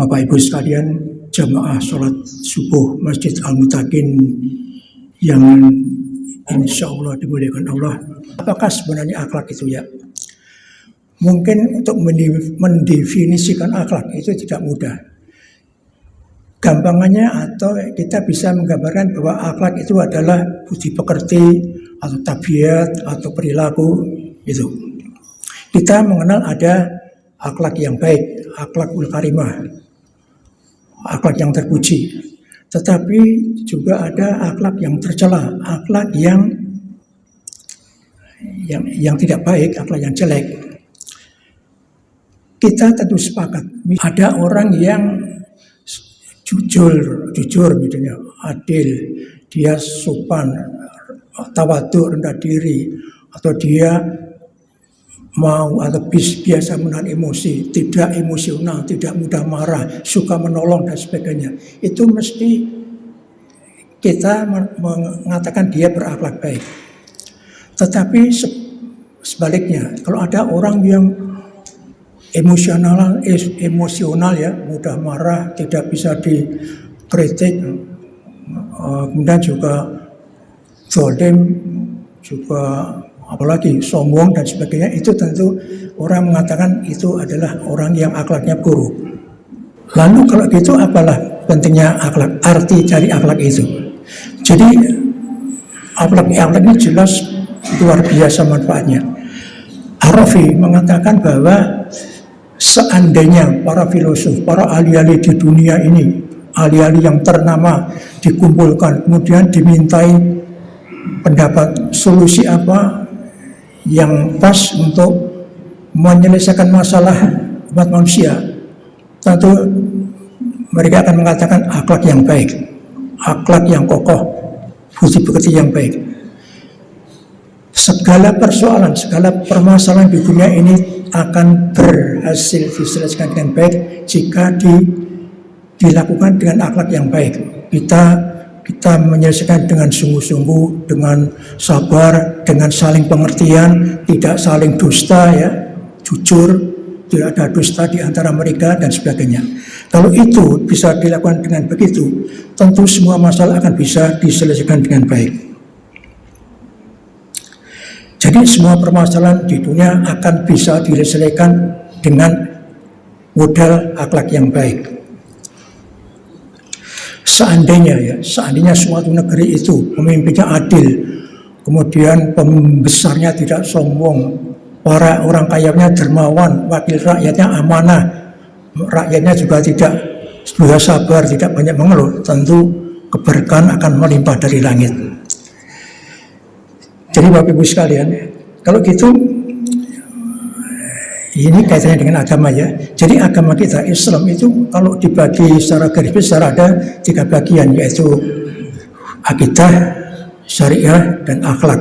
Bapak Ibu sekalian, jamaah sholat subuh Masjid Al-Mutakin yang insya Allah dimuliakan Allah. Apakah sebenarnya akhlak itu ya? Mungkin untuk mendefinisikan akhlak itu tidak mudah. Gampangannya atau kita bisa menggambarkan bahwa akhlak itu adalah budi pekerti atau tabiat atau perilaku itu. Kita mengenal ada akhlak yang baik, akhlakul karimah, akhlak yang terpuji. Tetapi juga ada akhlak yang tercela, akhlak yang tidak baik, akhlak yang jelek. Kita tentu sepakat ada orang yang jujur misalnya, adil, dia sopan, tawadhu, rendah diri, atau dia mau atau biasa menahan emosi, tidak emosional, tidak mudah marah, suka menolong dan sebagainya. Itu mesti kita mengatakan dia berakhlak baik. Tetapi sebaliknya, kalau ada orang yang emosional ya, mudah marah, tidak bisa dikritik, kemudian juga zalim, juga apalagi sombong dan sebagainya, itu tentu orang mengatakan itu adalah orang yang akhlaknya buruk. Lalu kalau gitu apalah pentingnya akhlak, arti dari akhlak itu? Jadi akhlak ini jelas luar biasa manfaatnya. Arafi mengatakan bahwa seandainya para filosof, para ahli-ahli di dunia ini, ahli-ahli yang ternama dikumpulkan, kemudian dimintai pendapat solusi apa yang pas untuk menyelesaikan masalah umat manusia, tentu mereka akan mengatakan akhlak yang baik, akhlak yang kokoh, budi pekerti yang baik. Segala persoalan, segala permasalahan di dunia ini akan berhasil diselesaikan dengan baik jika dilakukan dengan akhlak yang baik. Kita menyelesaikan dengan sungguh-sungguh, dengan sabar, dengan saling pengertian, tidak saling dusta ya, jujur, tidak ada dusta di antara mereka dan sebagainya. Kalau itu bisa dilakukan dengan begitu, tentu semua masalah akan bisa diselesaikan dengan baik. Jadi semua permasalahan di dunia akan bisa diselesaikan dengan modal akhlak yang baik. Seandainya suatu negeri itu pemimpinnya adil, kemudian pembesarnya tidak sombong, para orang kayanya dermawan, wakil rakyatnya amanah, rakyatnya juga tidak berusaha sabar, tidak banyak mengeluh, tentu keberkahan akan melimpah dari langit. Jadi Bapak Ibu sekalian, kalau gitu ini kaitannya dengan agama ya. Jadi agama kita Islam itu kalau dibagi secara garis besar ada 3 bagian, yaitu akidah, syariah, dan akhlak.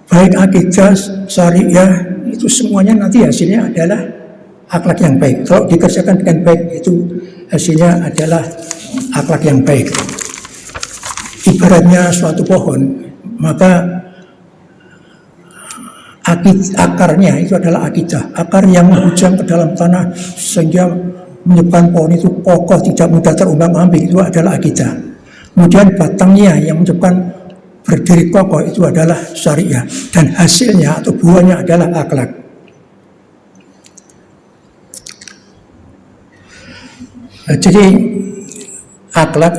Baik akidah, syariah itu semuanya nanti hasilnya adalah akhlak yang baik. Kalau dikerjakan dengan baik itu hasilnya adalah akhlak yang baik. Ibaratnya suatu pohon, maka akarnya itu adalah akidah, akar yang menghujam ke dalam tanah sehingga menyebabkan pohon itu kokoh, tidak mudah terombang-ambing, itu adalah akidah. Kemudian batangnya yang menyebabkan berdiri kokoh itu adalah syariah, dan hasilnya atau buahnya adalah akhlak. Jadi akhlak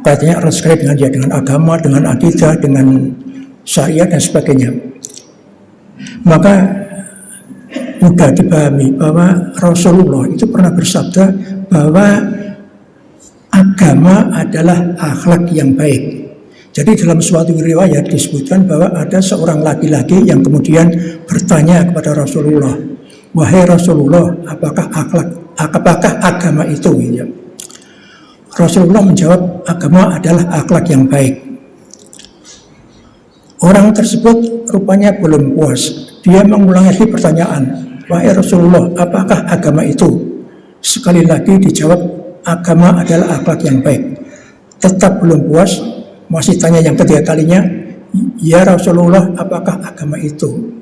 kaitannya erat sekali dengan agama, dengan akidah, dengan syariat dan sebagainya. Maka mudah dipahami bahwa Rasulullah itu pernah bersabda bahwa agama adalah akhlak yang baik. Jadi dalam suatu riwayat disebutkan bahwa ada seorang laki-laki yang kemudian bertanya kepada Rasulullah, "Wahai Rasulullah, apakah agama itu?" Ya. Rasulullah menjawab, agama adalah akhlak yang baik. Orang tersebut rupanya belum puas. Dia mengulangi lagi pertanyaan, wahai Rasulullah, apakah agama itu? Sekali lagi dijawab, agama adalah akhlak yang baik. Tetap belum puas, masih tanya yang ketiga kalinya, ya Rasulullah, apakah agama itu?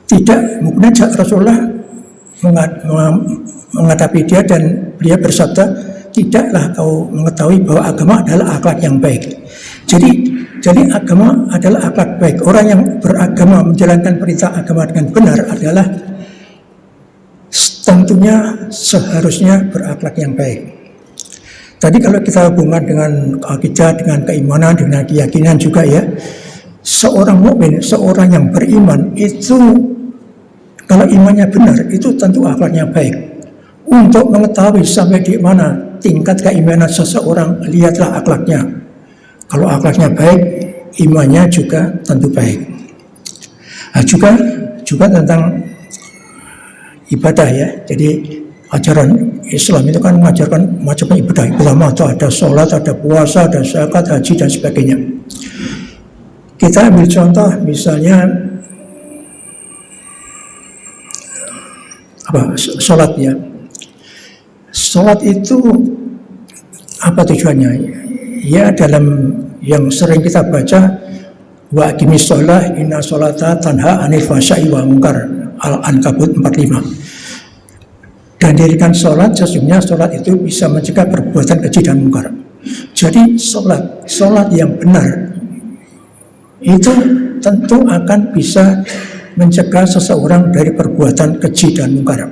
Tidak, kemudian Rasulullah menghadapi dia, dan dia bersabda, tidaklah kau mengetahui bahwa agama adalah akhlak yang baik. Jadi agama adalah akhlak baik. Orang yang beragama, menjalankan perintah agama dengan benar adalah tentunya seharusnya berakhlak yang baik. Tadi kalau kita hubungan dengan akidah, dengan keimanan, dengan keyakinan juga ya, seorang mukmin, seorang yang beriman itu kalau imannya benar itu tentu akhlaknya baik. Untuk mengetahui sampai di mana tingkat keimanan seseorang, lihatlah akhlaknya. Kalau akhlaknya baik, imannya juga tentu baik. Nah, juga tentang ibadah ya. Jadi ajaran Islam itu kan mengajarkan macam ibadah. Ulama itu ada sholat, ada puasa, ada zakat, haji dan sebagainya. Kita ambil contoh misalnya sholat ya. Sholat itu apa tujuannya? Ya dalam yang sering kita baca, wa aqimis sholah inna sholata tanha anil fahsya'i wal munkar, Al-Ankabut 45. Dan dirikan sholat, sesungguhnya sholat itu bisa mencegah perbuatan keji dan mungkar. Jadi sholat yang benar itu tentu akan bisa mencegah seseorang dari perbuatan keji dan mungkar.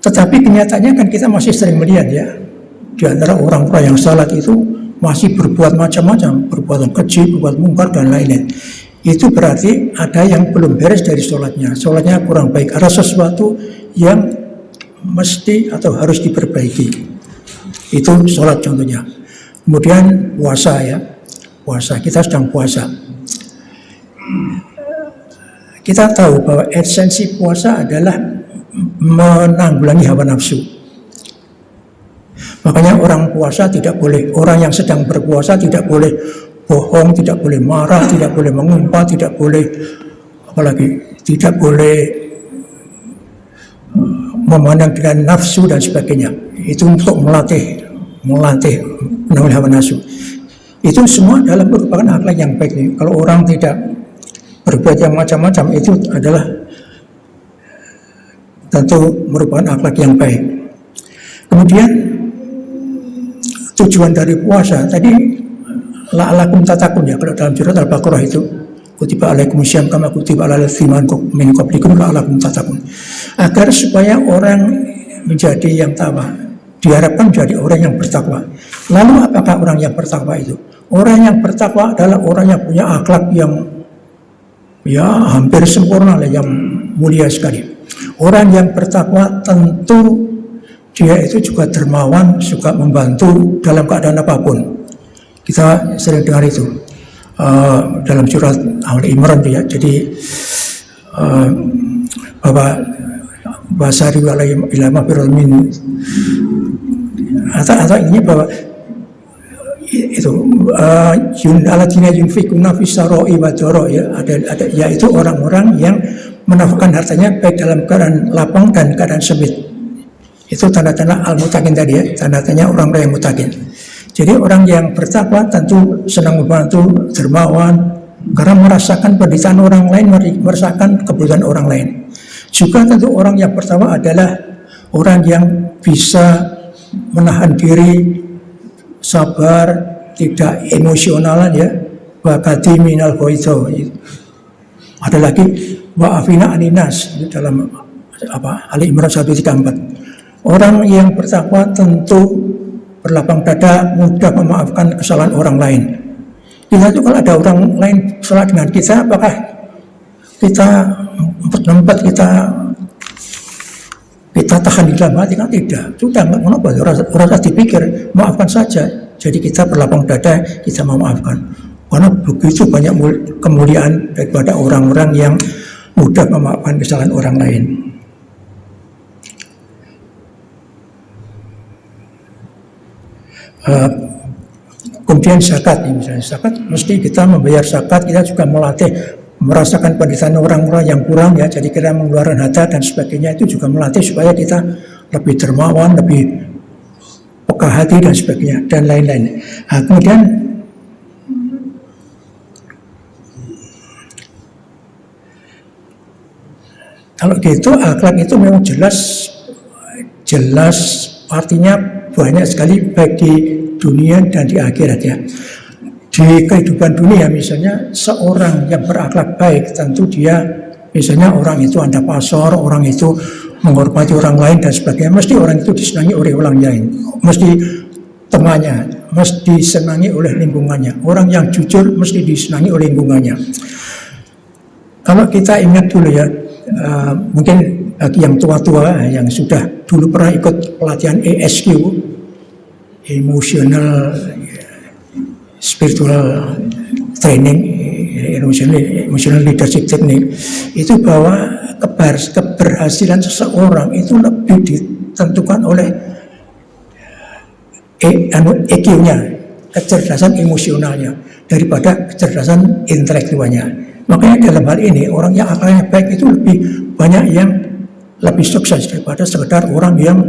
Tetapi kenyataannya kan kita masih sering melihat ya, di antara orang-orang yang sholat itu masih berbuat macam-macam, perbuatan keji, berbuat mungkar dan lain-lain. Itu berarti ada yang belum beres dari sholatnya kurang baik, ada sesuatu yang mesti atau harus diperbaiki. Itu sholat contohnya. Kemudian puasa ya, puasa, kita sedang puasa. Kita tahu bahwa esensi puasa adalah menanggulangi hawa nafsu. Makanya orang puasa tidak boleh, orang yang sedang berpuasa tidak boleh bohong, tidak boleh marah, tidak boleh mengumpat, tidak boleh tidak boleh memandang dengan nafsu dan sebagainya. Itu untuk melatih menanggulangi hawa nafsu. Itu semua adalah merupakan akhlak yang baik. Kalau orang tidak berbuat yang macam-macam, itu adalah tentu merupakan akhlak yang baik. Kemudian tujuan dari puasa tadi la'alakum tatakun ya, kalau dalam surat Al-Baqarah itu kutiba alaikumusyaum kama kutiba alal ladzina min qablikum la'alakum tatakun, agar supaya orang menjadi yang takwa, diharapkan menjadi orang yang bertakwa. Lalu apakah orang yang bertakwa itu? Orang yang bertakwa adalah orang yang punya akhlak yang ya hampir sempurna, yang mulia sekali. Orang yang bertakwa tentu dia itu juga dermawan, suka membantu dalam keadaan apapun. Kita sering dengar itu dalam surat Al-Imran ya. Jadi bahwa basari alaihim ilama firmin atau ini bahwa itu aladina yunfikuna fisaroi wa doro ya, ada yaitu orang-orang yang menafkahkan hartanya baik dalam keadaan lapang dan keadaan sempit. Itu tanda-tanda al-mutakin tadi ya, tanda-tanda orang-orang yang mutakin. Jadi orang yang bertakwa tentu senang membantu, dermawan, karena merasakan penderitaan orang lain, merasakan kebutuhan orang lain. Juga tentu orang yang bertakwa adalah orang yang bisa menahan diri, sabar, tidak emosionalan ya. Wakati minal ghaidho. Ada lagi wa'afina aninas dalam Ali Imran 134. Orang yang bertakwa tentu berlapang dada, mudah memaafkan kesalahan orang lain. Kita itu kalau ada orang lain salah dengan kita, apakah kita empat kita tahan di dalam hati? Kan tidak. Sudah nggak mau orang dipikir, maafkan saja. Jadi kita berlapang dada, kita memaafkan. Karena begitu banyak kemuliaan daripada orang-orang yang mudah memaafkan kesalahan orang lain. Kemudian zakat, misalnya zakat, mesti kita membayar zakat, kita juga melatih merasakan penderitaan orang-orang yang kurang ya, jadi kita mengeluarkan harta dan sebagainya, itu juga melatih supaya kita lebih dermawan, lebih peka hati dan sebagainya dan lain-lain. Nah, kemudian Kalau gitu akhlak itu memang jelas artinya banyak sekali baik di dunia dan di akhirat ya. Di kehidupan dunia misalnya seorang yang berakhlak baik tentu dia misalnya orang itu andapasor, orang itu menghormati orang lain dan sebagainya, mesti orang itu disenangi oleh orang lain, mesti temannya, mesti disenangi oleh lingkungannya. Orang yang jujur mesti disenangi oleh lingkungannya. Kalau kita ingat dulu ya, mungkin bagi yang tua-tua yang sudah dulu pernah ikut pelatihan ESQ, Emotional Spiritual Training, Emotional Leadership Technique, itu bahwa keberhasilan seseorang itu lebih ditentukan oleh EQ-nya, kecerdasan emosionalnya, daripada kecerdasan intelektualnya. Makanya dalam hal ini orang yang akalnya baik itu lebih banyak yang lebih sukses daripada sekedar orang yang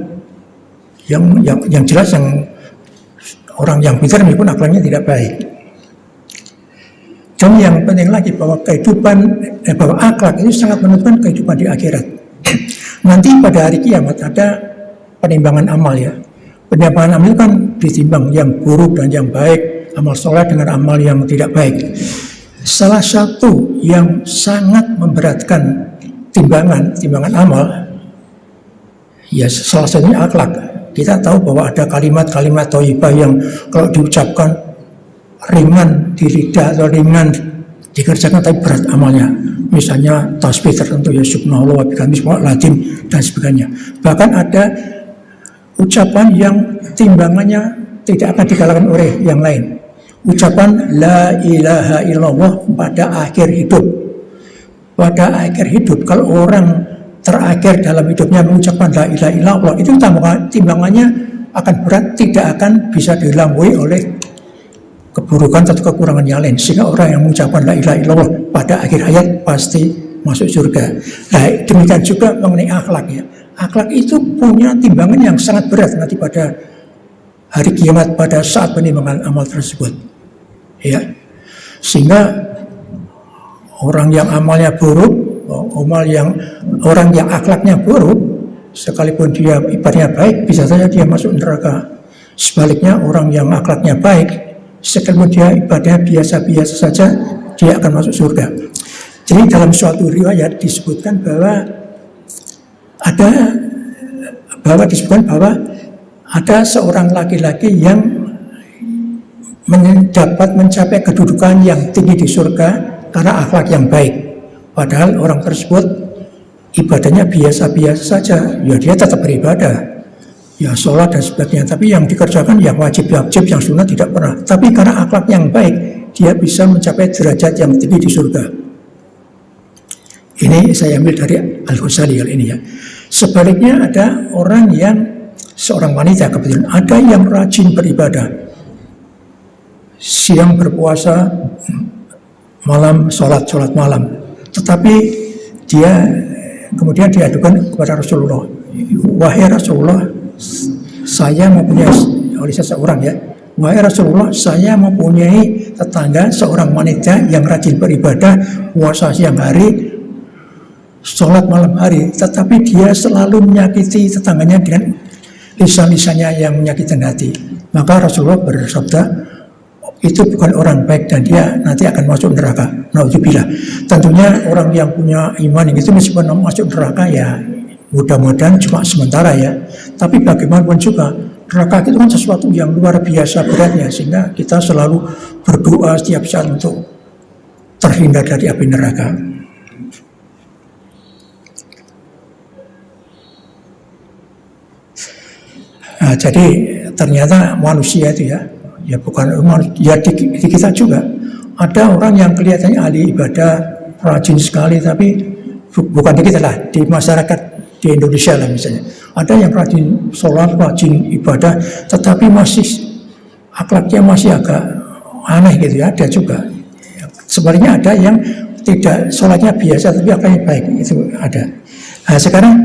jelas yang orang yang pintar meskipun akalnya tidak baik. Dan yang penting lagi bahwa bahwa akhlak itu sangat menentukan kehidupan di akhirat. Nanti pada hari kiamat ada penimbangan amal ya. Penimbangan amal itu kan ditimbang yang buruk dan yang baik, amal soleh dengan amal yang tidak baik. Salah satu yang sangat memberatkan timbangan amal, ya salah satunya akhlak. Kita tahu bahwa ada kalimat-kalimat thayyibah yang kalau diucapkan ringan di lidah atau ringan dikerjakan tapi berat amalnya. Misalnya tasbih tertentu ya subhanallah wa bihamdihi subhanallahil dan sebagainya. Bahkan ada ucapan yang timbangannya tidak akan dikalahkan oleh yang lain. Ucapan la ilaha illallah pada akhir hidup. Pada akhir hidup, kalau orang terakhir dalam hidupnya mengucapkan la ilaha illallah, itu timbangannya akan berat, tidak akan bisa dilampaui oleh keburukan atau kekurangan yang lain. Sehingga orang yang mengucapkan la ilaha illallah pada akhir hayat pasti masuk surga. Nah, demikian juga mengenai akhlak ya. Akhlak itu punya timbangan yang sangat berat nanti pada hari kiamat pada saat penimbangan amal tersebut. Ya, sehingga orang yang amalnya buruk, orang yang akhlaknya buruk, sekalipun dia ibadahnya baik, bisa saja dia masuk neraka. Sebaliknya orang yang akhlaknya baik, sekalipun dia ibadahnya biasa-biasa saja, dia akan masuk surga. Jadi dalam suatu riwayat disebutkan bahwa ada seorang laki-laki yang dapat mencapai kedudukan yang tinggi di surga karena akhlak yang baik. Padahal orang tersebut ibadahnya biasa-biasa saja, ya dia tetap beribadah, ya sholat dan sebagainya. Tapi yang dikerjakan yang wajib-wajib, yang sunnah tidak pernah. Tapi karena akhlak yang baik, dia bisa mencapai derajat yang tinggi di surga. Ini saya ambil dari Al-Ghazali hal ini ya. Sebaliknya ada orang yang seorang wanita kebetulan ada yang rajin beribadah, siang berpuasa, malam sholat malam, tetapi dia kemudian diadukan kepada Rasulullah, wahai Rasulullah, saya mempunyai oleh seseorang ya, wahai Rasulullah, saya mempunyai tetangga seorang wanita yang rajin beribadah, puasa siang hari, sholat malam hari, tetapi dia selalu menyakiti tetangganya dengan lisan-lisannya yang menyakitkan hati. Maka Rasulullah bersabda, itu bukan orang baik dan dia nanti akan masuk neraka. Naudzubillah. Tentunya orang yang punya iman itu meskipun masuk neraka ya mudah-mudahan cuma sementara ya. Tapi bagaimanapun juga neraka itu kan sesuatu yang luar biasa beratnya, sehingga kita selalu berdoa setiap saat untuk terhindar dari api neraka. Nah, jadi ternyata manusia itu ya bukan ya di kita juga ada orang yang kelihatannya ahli ibadah, rajin sekali, tapi bukan di kita lah, di masyarakat di Indonesia lah misalnya, ada yang rajin sholat, rajin ibadah, tetapi masih akhlaknya masih agak aneh gitu ya, ada juga. Sebaliknya ada yang tidak, sholatnya biasa tapi akhlaknya baik, itu ada. Nah sekarang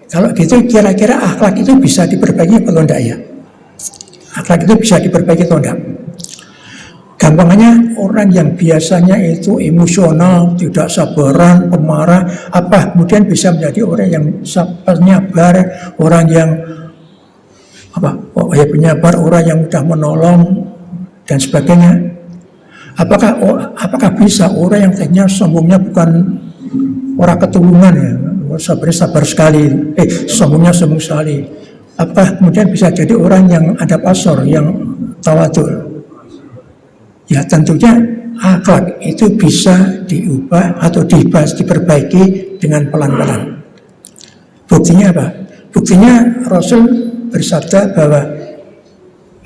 kalau gitu kira-kira akhlak itu bisa diperbaiki atau tidak ya? Akhlak itu bisa diperbaiki atau tidak? Gampangannya orang yang biasanya itu emosional, tidak sabaran, pemarah, apa kemudian bisa menjadi orang yang penyabar, orang yang penyabar, orang yang mudah menolong dan sebagainya. Apakah bisa orang yang tadinya sombongnya bukan orang ketulungan ya, sabar sekali, sombongnya sombong sekali. Apakah kemudian bisa jadi orang yang ada pasor, yang tawadhu? Ya tentunya akhlak itu bisa diubah atau diperbaiki dengan pelan-pelan. Buktinya apa? Buktinya Rasul bersabda bahwa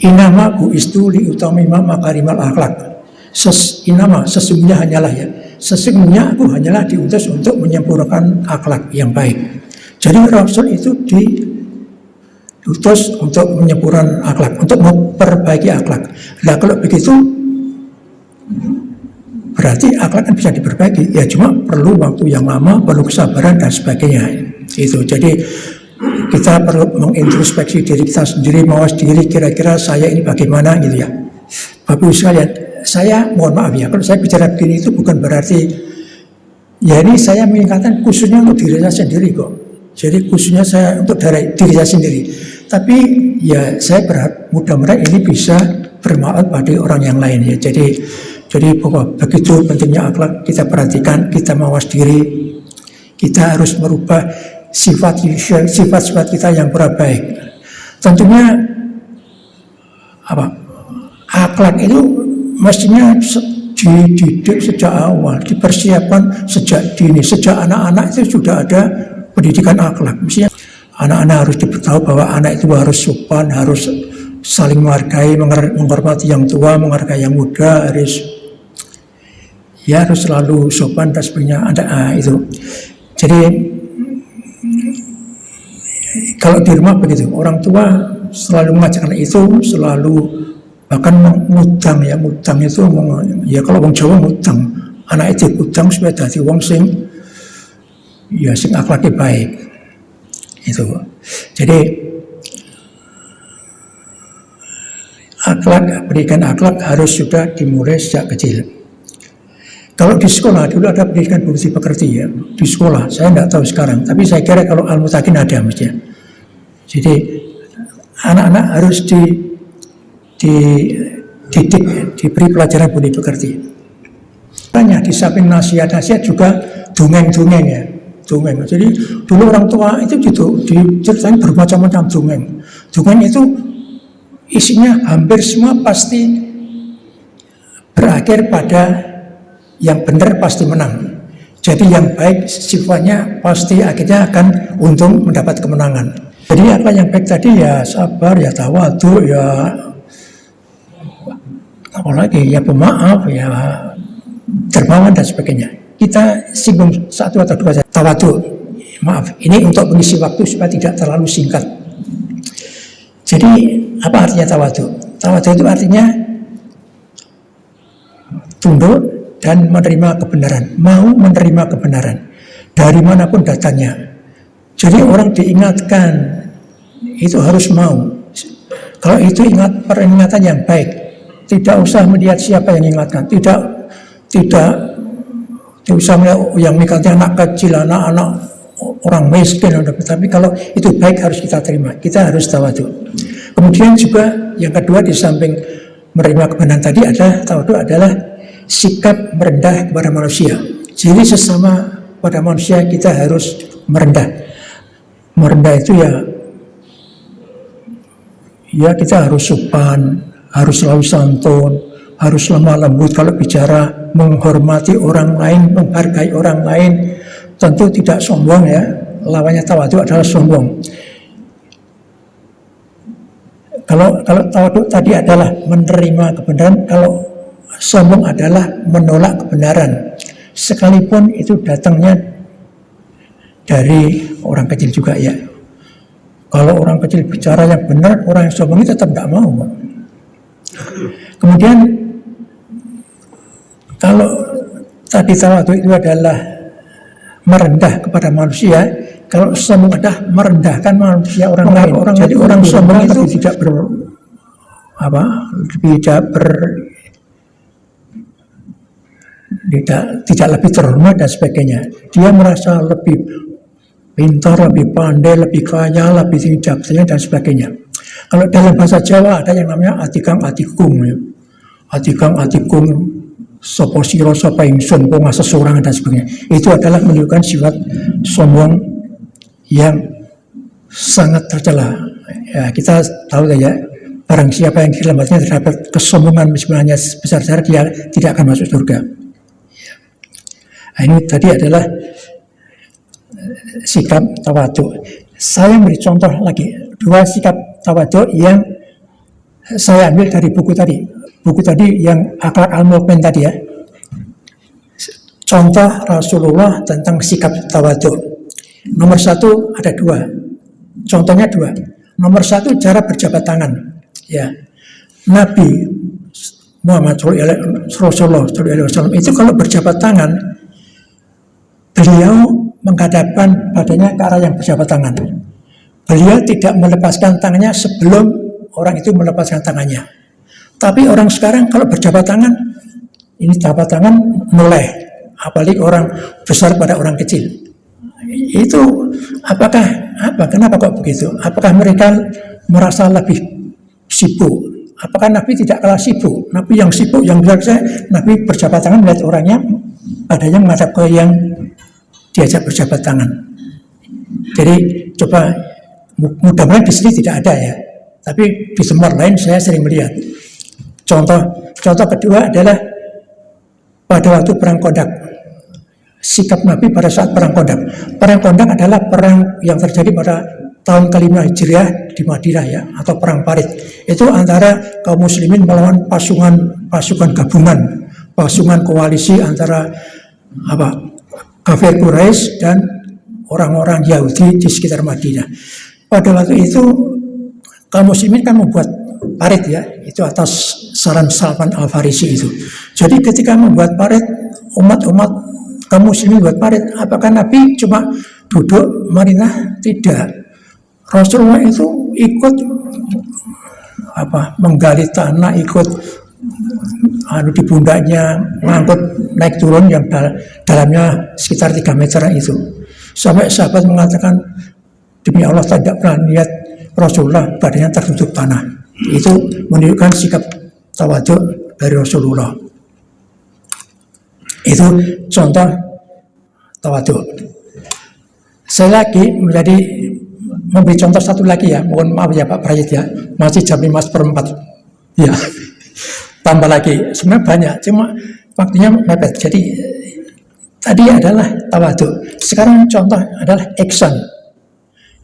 inama bu'istu liutamima makarimal akhlak. Sesungguhnya hanyalah ya. Sesungguhnya aku hanyalah diutus untuk menyempurnakan akhlak yang baik. Jadi Rasul itu diutus untuk menyempurnakan akhlak, untuk memperbaiki akhlak. Nah kalau begitu berarti akhlak kan bisa diperbaiki, ya cuma perlu waktu yang lama, perlu kesabaran dan sebagainya. Itu jadi kita perlu mengintrospeksi diri kita sendiri, mawas diri, kira-kira saya ini bagaimana gitu ya. Bapak Ibu sekalian, saya mohon maaf ya, kalau saya bicara begini itu bukan berarti ya ini saya mengingatkan khususnya untuk diri saya sendiri kok. Jadi khususnya saya untuk diri saya sendiri. Tapi ya saya berharap mudah-mudahan ini bisa bermanfaat pada orang yang lain ya. Jadi bahwa begitu pentingnya akhlak, kita perhatikan, kita mawas diri, kita harus merubah sifat-sifat kita yang kurang baik. Tentunya akhlak itu mestinya dididik sejak awal, dipersiapkan sejak dini, sejak anak-anak itu sudah ada pendidikan akhlak. Mestinya anak-anak harus diberitahu bahwa anak itu harus sopan, harus saling menghargai, menghormati yang tua, menghargai yang muda, harus selalu sopan dan sebagainya. Itu. Jadi kalau di rumah begitu, orang tua selalu mengajarkan itu, selalu bahkan mengutang ya, mutang itu ya kalau wong Jawa mutang, anak itu utang supaya dadi wong sing akhlaknya baik. Itu. Jadi pendidikan akhlak harus sudah dimulai sejak kecil. Kalau di sekolah dulu ada pendidikan budi pekerti ya, di sekolah saya tidak tahu sekarang, tapi saya kira kalau Al-Mutakin ada mestinya. Jadi anak-anak harus dididik, diberi pelajaran budi pekerti. Tanya di samping nasihat juga dongeng-dongeng ya, dongeng. Jadi dulu orang tua itu diceritain bermacam-macam dongeng. Dongeng itu isinya hampir semua pasti berakhir pada yang benar pasti menang. Jadi yang baik sifatnya pasti akhirnya akan untung mendapat kemenangan. Jadi apa yang baik tadi ya sabar, ya tawadhu, ya apalagi ya pemaaf, ya dermawan dan sebagainya. Kita singgung satu atau dua saja. Tawadhu, maaf, ini untuk mengisi waktu supaya tidak terlalu singkat. Jadi apa artinya tawadhu? Tawadhu itu artinya tunduk dan menerima kebenaran, mau menerima kebenaran dari manapun datangnya. Jadi orang diingatkan itu harus mau. Kalau itu peringatan yang baik, tidak usah melihat siapa yang ingatkan, tidak usah melihat yang mengingatkan anak kecil, anak-anak orang miskin, tapi kalau itu baik harus kita terima, kita harus tawadhu. Kemudian juga yang kedua di samping menerima kebenaran tadi adalah sikap merendah kepada manusia. Jadi sesama pada manusia kita harus merendah. Merendah itu ya kita harus sopan, harus selalu santun, harus lemah lembut kalau bicara, menghormati orang lain, menghargai orang lain. Tentu tidak sombong ya. Lawannya tawadhu adalah sombong. Kalau tawadhu tadi adalah menerima kebenaran, kalau sombong adalah menolak kebenaran, sekalipun itu datangnya dari orang kecil juga ya. Kalau orang kecil bicara yang benar, orang yang sombong itu tetap tidak mau. Kemudian kalau tadi tawadhu itu adalah merendah kepada manusia, kalau sombong adalah merendahkan manusia orang lain. Jadi orang sombong itu tidak tidak lebih terhormat dan sebagainya. Dia merasa lebih pintar, lebih pandai, lebih kaya, lebih tinggi jabatannya dan sebagainya. Kalau dalam bahasa Jawa ada yang namanya atikang atikung, ya. Atikang atikung, sopo siro sopo ingsun, ponga seseorang dan sebagainya. Itu adalah menunjukkan sifat sombong yang sangat tercela. Ya, kita tahu ya, barang siapa yang dilambatnya terdapat kesombongan sebenarnya besar-besar, dia tidak akan masuk surga. Nah, ini tadi adalah sikap tawadhu. Saya beri contoh lagi 2 sikap tawadhu yang saya ambil dari buku tadi yang Akhlak Al-Mu'min tadi ya. Contoh Rasulullah tentang sikap tawadhu. Nomor 1 ada 2. Contohnya 2. Nomor 1 cara berjabat tangan. Ya, Nabi Muhammad Rasulullah SAW itu kalau berjabat tangan, beliau menghadapkan badannya ke arah yang berjabat tangan. Beliau tidak melepaskan tangannya sebelum orang itu melepaskan tangannya. Tapi orang sekarang kalau berjabat tangan, ini jabat tangan noleh, apalagi orang besar pada orang kecil. Itu kenapa kok begitu? Apakah mereka merasa lebih sibuk? Apakah Nabi tidak kalah sibuk? Nabi yang sibuk, yang biasa, Nabi berjabat tangan melihat orangnya, badannya menghadap ke yang diajak berjabat tangan. Jadi coba, mudah-mudahan di sini tidak ada ya, tapi di tempat lain saya sering melihat. Contoh kedua adalah pada waktu perang Khandaq. Sikap Nabi pada saat perang Khandaq. Perang Khandaq adalah perang yang terjadi pada tahun ke-5 Hijriah di Madinah ya, atau perang Parit. Itu antara kaum muslimin melawan pasukan gabungan, pasukan koalisi antara kafir Quraisy dan orang-orang Yahudi di sekitar Madinah. Pada waktu itu kaum muslimin kan membuat parit ya, itu atas saran Salman Al-Farisi itu. Jadi ketika membuat parit, umat-umat kaum muslimin buat parit, apakah Nabi cuma duduk marinah? Tidak. Rasulullah itu ikut menggali tanah, ikut di pundaknya, mengangkut naik turun yang dalamnya sekitar 3 meteran itu. Sampai sahabat mengatakan, demi Allah tidak pernah lihat Rasulullah badannya tertutup tanah. Itu menunjukkan sikap tawadhu dari Rasulullah. Itu contoh tawadhu. Saya lagi memberi contoh satu lagi ya. Mohon maaf ya Pak Prayit ya, masih jam 5:04 ya. Tambah lagi, sebenarnya banyak, cuma waktunya mepet. Jadi tadi adalah tawadhu. Sekarang contoh adalah ihsan.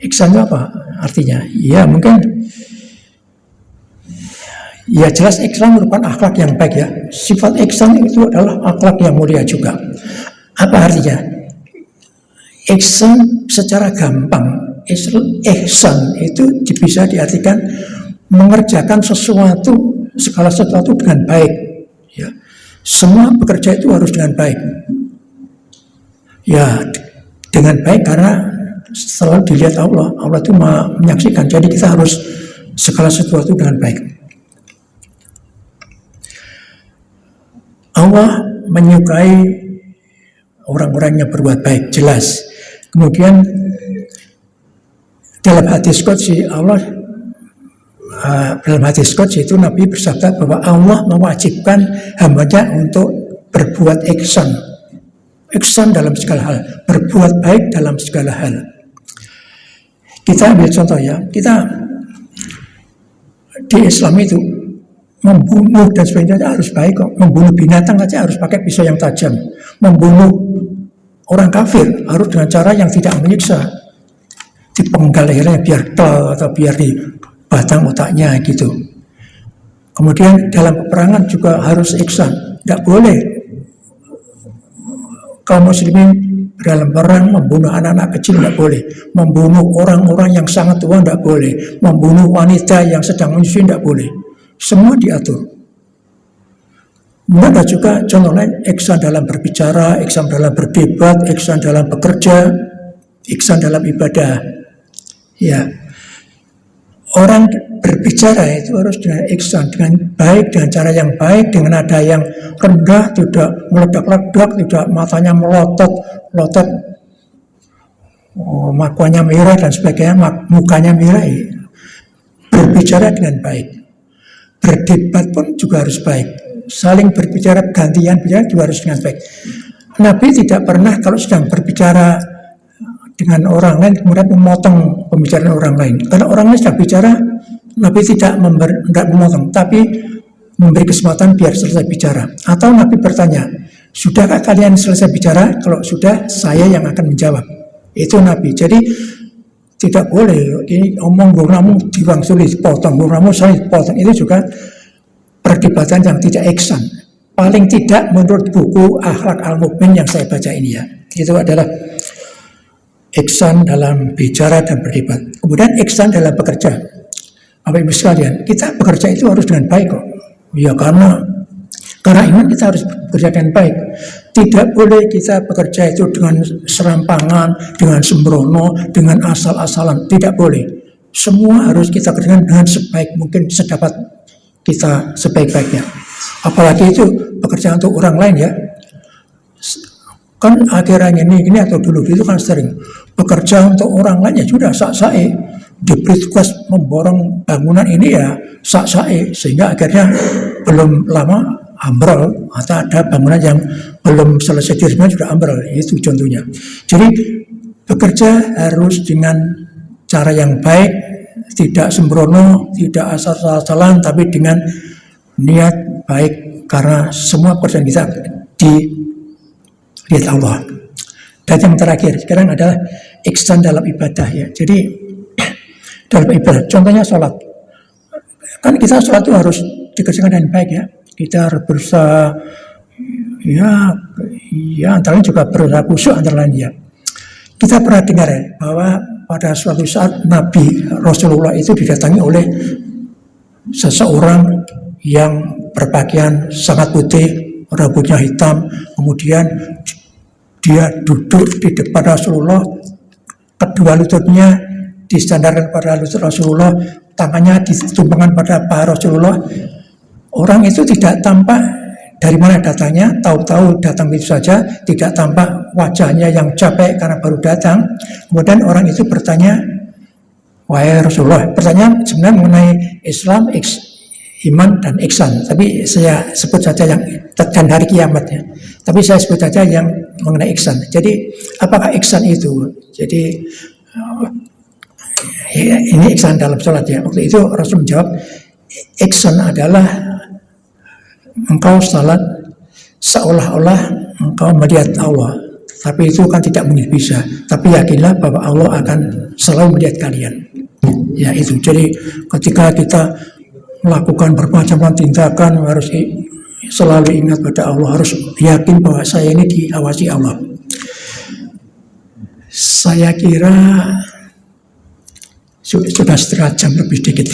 Ihsan itu apa artinya? Ya mungkin, ya jelas ihsan merupakan akhlak yang baik ya. Sifat ihsan itu adalah akhlak yang mulia juga. Apa artinya? Ihsan secara gampang, ihsan itu bisa diartikan mengerjakan segala sesuatu dengan baik. Ya. Semua bekerja itu harus dengan baik. Ya, dengan baik karena selalu dilihat Allah. Allah itu menyaksikan. Jadi kita harus segala sesuatu dengan baik. Allah menyukai orang-orang yang berbuat baik, jelas. Kemudian dalam hadis qudsi itu Nabi bersabda bahwa Allah mewajibkan hambanya untuk berbuat ihsan. Ihsan dalam segala hal, berbuat baik dalam segala hal. Kita ambil contoh ya, kita di Islam itu membunuh dan sebagainya harus baik kok. Membunuh binatang saja harus pakai pisau yang tajam. Membunuh orang kafir harus dengan cara yang tidak menyiksa, dipenggal lehernya biar tel atau biar di batang otaknya gitu. Kemudian dalam peperangan juga harus ihsan. Tidak boleh kaum muslimin dalam perang membunuh anak-anak kecil, tidak boleh. Membunuh orang-orang yang sangat tua, tidak boleh. Membunuh wanita yang sedang menyusui, tidak boleh. Semua diatur. Ada juga contoh lain, ihsan dalam berbicara, ihsan dalam berdebat, ihsan dalam bekerja, ihsan dalam ibadah. Ya, orang berbicara itu harus dengan ihsan, dengan baik, dengan cara yang baik, dengan nada yang rendah, tidak meledak-ledak, tidak matanya melotot, makanya merah dan sebagainya, mukanya merah. Berbicara dengan baik. Berdebat pun juga harus baik. Saling berbicara gantian bicara juga harus dengan baik. Nabi tidak pernah kalau sedang berbicara dengan orang lain kemudian memotong pembicaraan orang lain. Kalau orang lain sedang bicara, Nabi tidak memotong, tapi memberi kesempatan biar selesai bicara. Atau Nabi bertanya, sudahkah kalian selesai bicara? Kalau sudah, saya yang akan menjawab. Itu Nabi. Jadi tidak boleh ini omong goramu diwangsuli dipotong, goramu saya dipotong. Itu juga perdebatan yang tidak ihsan. Paling tidak menurut buku Akhlak Al-Mu'min yang saya baca ini ya. Itu adalah ihsan dalam bicara dan berdebat. Kemudian ihsan dalam bekerja. Bapak Ibu sekalian, kita bekerja itu harus dengan baik kok. Ya karena iman kita harus bekerja dengan baik. Tidak boleh kita bekerja itu dengan serampangan, dengan sembrono, dengan asal-asalan. Tidak boleh. Semua harus kita kerjakan dengan sebaik mungkin, sedapat kita sebaik-baiknya. Apalagi itu pekerjaan untuk orang lain ya. Kan akhirnya ini atau dulu itu kan sering bekerja untuk orang lain ya sudah sak-sae, diberi tugas memborong bangunan ini ya sak-sae, sehingga akhirnya belum lama ambrol atau ada bangunan yang belum selesai diresmikan sudah ambrol. Itu contohnya. Jadi bekerja harus dengan cara yang baik, tidak sembrono, tidak asal-asalan, tapi dengan niat baik, karena semua pekerjaan kita dilihat Allah. Dan yang terakhir sekarang adalah ihsan dalam ibadah ya. Jadi dalam ibadah, contohnya sholat. Kan kita sholat itu harus dikerjakan dengan baik ya. Kita harus berusaha ya antara lain juga berusaha khusyuk antara lain ya. Kita pernah dengar ya, bahwa pada suatu saat Nabi Rasulullah itu didatangi oleh seseorang yang berpakaian sangat putih, rambutnya hitam, kemudian dia duduk di depan Rasulullah, kedua lututnya disandarkan pada lutut Rasulullah, tangannya ditumpangkan pada paha Rasulullah. Orang itu tidak tampak dari mana datangnya, tahu-tahu datang itu saja, tidak tampak wajahnya yang capek karena baru datang. Kemudian orang itu bertanya, wahai Rasulullah, pertanyaan sebenarnya mengenai Islam, iman dan ihsan. Tapi saya sebut saja yang dan hari kiamatnya. Tapi saya sebut saja yang mengenai ihsan. Jadi apakah ihsan itu? Jadi ini ihsan dalam sholat ya. Waktu itu Rasul menjawab, ihsan adalah engkau salat seolah-olah engkau melihat Allah. Tapi itu kan tidak mungkin bisa. Tapi yakinlah bahwa Allah akan selalu melihat kalian. Ya itu. Jadi ketika kita melakukan bermacam tindakan harus selalu ingat pada Allah, harus yakin bahwa saya ini diawasi Allah. Saya kira sudah setengah jam lebih sedikit.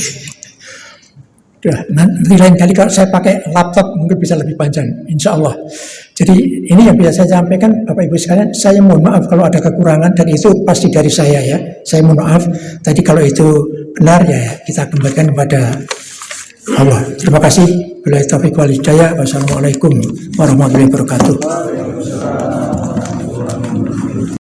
Nanti lain kali kalau saya pakai laptop mungkin bisa lebih panjang, insya Allah. Jadi ini yang bisa saya sampaikan Bapak Ibu sekalian. Saya mohon maaf kalau ada kekurangan dan itu pasti dari saya ya. Saya mohon maaf. Tadi kalau itu benar ya kita kembalikan kepada Allah. Terima kasih. Billahi taufiq wal hidayah. Wassalamualaikum warahmatullahi wabarakatuh.